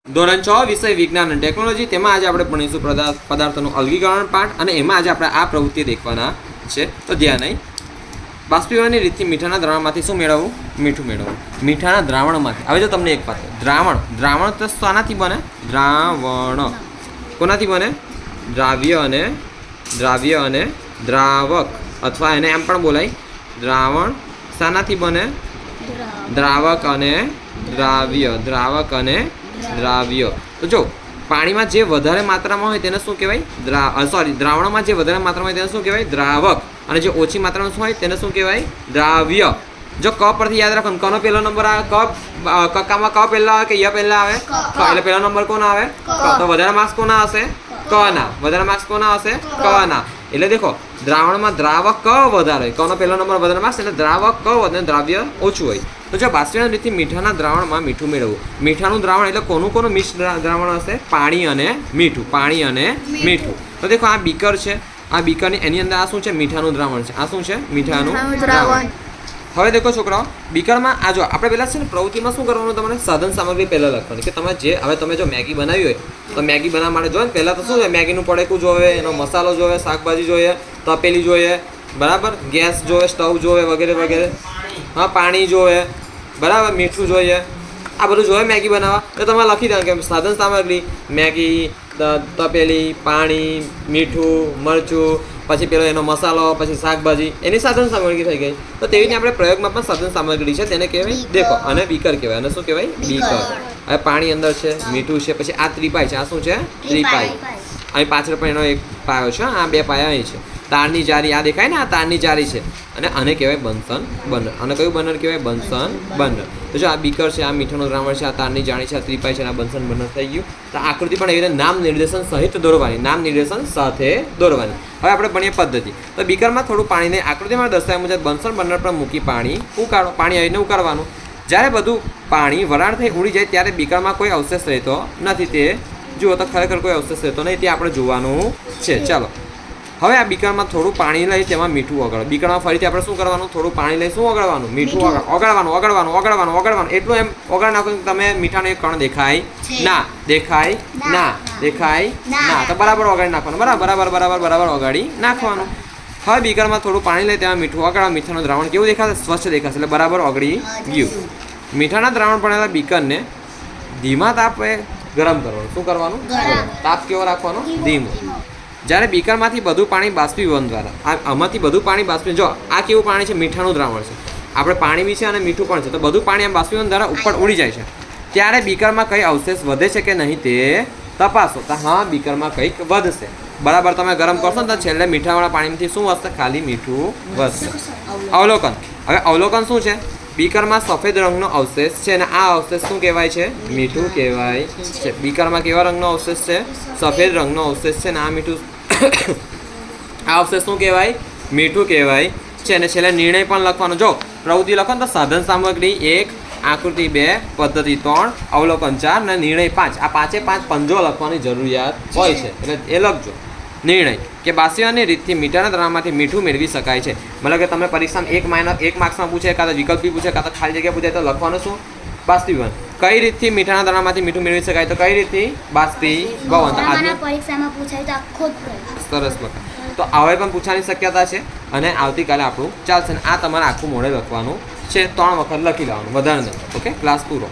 ધોરણ 6 વિષય વિજ્ઞાન અને ટેકનોલોજી તેમાં આજે આપણે ભણીશું પદાર્થોનું અલગીકરણ પાઠ અને એમાં આજે આપણે આ પ્રવૃત્તિ દેખવાના છે. તો ધ્યાન નહીં. બાષ્પીભવનની રીતથી મીઠાના દ્રાવણમાંથી શું મેળવવું? મીઠું મેળવવું. મીઠાના દ્રાવણમાંથી. હવે જો તમને એક વાત, દ્રાવણ તો શાનાથી બને? દ્રાવણ કોનાથી બને? દ્રાવ્ય અને દ્રાવક, અથવા એને એમ પણ બોલાય દ્રાવણ શાનાથી બને? દ્રાવક અને દ્રાવ્ય. તો જો પાણીમાં જે વધારે માત્રામાં હોય તેને શું કહેવાય? દ્રાવણમાં જે વધારે માત્રામાં હોય તેને શું કહેવાય? દ્રાવક. અને જે ઓછી માત્રામાં હોય તેને શું કહેવાય? દ્રાવ્ય. જો ક પરથી યાદ રાખો, કનો પહેલો નંબર આવે? કક્કામાં ક પહેલા આવે કે ય પહેલા આવે? ક. એટલે પહેલો નંબર કોનો આવે? ક. તો વધારે માર્ક્સ કોના હશે? ક ના. વધારે માર્ક્સ કોના હશે? ક ના. એટલે દેખો, દ્રાવણમાં દ્રાવક ક વધારે હોય, કનો પહેલો નંબર વધારે માર્ક્સ, એટલે દ્રાવક ક વધે, દ્રાવ્ય ઓછું હોય. તો જો બાષ્પીભવન રીતથી મીઠાના દ્રાવણમાં મીઠું મેળવવું. મીઠાનું દ્રાવણ એટલે કોનું મિશ્ર દ્રાવણ હશે? પાણી અને મીઠું. તો દેખો, આ બીકર છે. આ બીકરની એની અંદર આ શું છે? મીઠાનું દ્રાવણ છે. આ શું છે? મીઠાનું દ્રાવણ. હવે દેખો છોકરાઓ, બીકરમાં આ જો આપણે પહેલાં છે ને પ્રવૃત્તિમાં શું કરવાનું? તમારે સાધન સામગ્રી પહેલાં લખવાની, કે તમે જો મેગી બનાવી હોય તો મેગી બનાવવા માટે જોઈએ ને પહેલાં તો શું છે? મેગીનું પડીકું જોઈએ, એનો મસાલો જોઈએ, શાકભાજી જોઈએ, તપેલી જોઈએ, બરાબર, ગેસ જોઈએ, સ્ટવ જોઈએ, વગેરે. હા, પાણી જોઈએ, બરાબર, મીઠું જોઈએ, આ બધું જોઈએ મેગી બનાવવા. તો તમે લખી દો કે સાધન સામગ્રી મેગી, તપેલી, પાણી, મીઠું, મરચું, પછી પેલો એનો મસાલો, પછી શાકભાજી, એની સાધન સામગ્રી થઈ ગઈ. તો તેવી રીતે આપણે પ્રયોગમાં પણ સાધન સામગ્રી છે તેને કહેવાય દેખો, અને બીકર કહેવાય. અને શું કહેવાય? બીકર. હવે પાણી અંદર છે, મીઠું છે, પછી આ ત્રિપાઈ છે. આ શું છે? ત્રિપાઈ. અહીં પાછળ પણ એનો એક પાયો છે. આ બે પાયા અહીં છે. તારની જારી, આ દેખાય ને, આ તારની જારી છે. અને આને કહેવાય બન્સન બર્નર. અને કયું બર્નર કહેવાય? Bunsen burner. તો જો આ બીકર છે, આ મીઠાનું દ્રાવણ છે, આ તારની જાળી છે, આ ત્રિપાઈ છે, આ બન્સન બર્નર થઈ ગયું. તો આકૃતિ પણ એવી રીતે નામ નિર્દેશન સહિત દોરવાની. હવે આપણે ભણીએ પદ્ધતિ. તો બીકરમાં થોડું પાણીને આકૃતિમાં દર્શાવ્યા મુજબ બન્સન બર્નર પર મૂકી પાણી આવીને ઉકાળવાનું. જ્યારે બધું પાણી વરાળ થઈ ઉડી જાય ત્યારે બીકરમાં કોઈ અવશેષ રહેતો નથી. તે જુઓ તો ખરેખર કોઈ અવશેષ રહેતો નહીં, તે આપણે જોવાનું છે. ચાલો, હવે આ બીકરમાં થોડું પાણી લઈ તેમાં મીઠું ઓગાળો. બીકરમાં ફરીથી આપણે શું કરવાનું? થોડું પાણી લઈ શું ઓગાળવાનું? મીઠું ઓગાળવાનું. એટલું એમ ઓગાળી નાખો કે તમે મીઠાનો એક કણ દેખાય ના. તો બરાબર ઓગાળી નાખવાનું. બરાબર ઓગાળી નાખવાનું. હવે બીકરમાં થોડું પાણી લઈ તેમાં મીઠું ઓગાળવા. મીઠાનું દ્રાવણ કેવું દેખાશે? સ્વચ્છ દેખાશે. એટલે બરાબર ઓગળી ગયું. મીઠાના દ્રાવણ પડેલા બીકરને ધીમા તાપે ગરમ કરવાનું. શું કરવાનું? તાપ કેવો રાખવાનો? ધીમો. જ્યારે બીકરમાંથી બધું પાણી બાષ્પીભવન દ્વારા, આમાંથી બધું પાણી બાષ્પીભવન, જો આ કેવું પાણી છે? મીઠાનું દ્રાવણ છે. આપણે પાણી બી છે અને મીઠું પણ છે. તો બધું પાણી આમ બાષ્પીભવન દ્વારા ઉપર ઉડી જાય છે. ત્યારે બીકરમાં કઈ અવશેષ વધે છે કે નહીં તે તપાસો. તો હા, બીકરમાં કંઈક વધશે. બરાબર તમે ગરમ કરશો ને તો છેલ્લે મીઠાવાળા પાણીમાંથી શું વધશે? ખાલી મીઠું વધશે. અવલોકન. હવે અવલોકન શું છે? બીકરમાં સફેદ રંગનો અવશેષ છે અને આ અવશેષ શું કહેવાય છે? મીઠું કહેવાય છે. બીકરમાં કેવા રંગનો અવશેષ છે? સફેદ રંગનો અવશેષ છે. અને આ મીઠું આ અવશેષ શું કહેવાય? મીઠું કહેવાય છે. અને છેલ્લે નિર્ણય પણ લખવાનો. જો પ્રવૃત્તિ લખો તો સાધન સામગ્રી 1, આકૃતિ 2, પદ્ધતિ 3, અવલોકન 4 અને નિર્ણય 5. આ 5 પંજો લખવાની જરૂરિયાત હોય છે, એટલે એ લખજો. નિર્ણય કે બાષ્પીભવનની રીતથી મીઠાના દ્રાવણમાંથી મીઠું મેળવી શકાય છે. મતલબ કે તમને પરીક્ષામાં 1 માર્ક્સમાં પૂછે, કાં તો વિકલ્પી પૂછે, કાં તો ખાલી જગ્યા પૂછે, તો લખવાનું શું? બાષ્પીભવન. કઈ રીતથી મીઠાના દ્રાવણમાંથી મીઠું મેળવી શકાય? તો કઈ રીતથી? બાષ્પીભવન. પરીક્ષામાં પૂછાય તો આખો જ સરસ લખાય. તો હવે પણ પૂછવાની શક્યતા છે અને આવતીકાલે આપણું ચાલશે. આ તમારે આખું મોડે લખવાનું છે. 3 વખત લખી લેવાનું, વધારે નહીં. ઓકે, ક્લાસ પૂરો.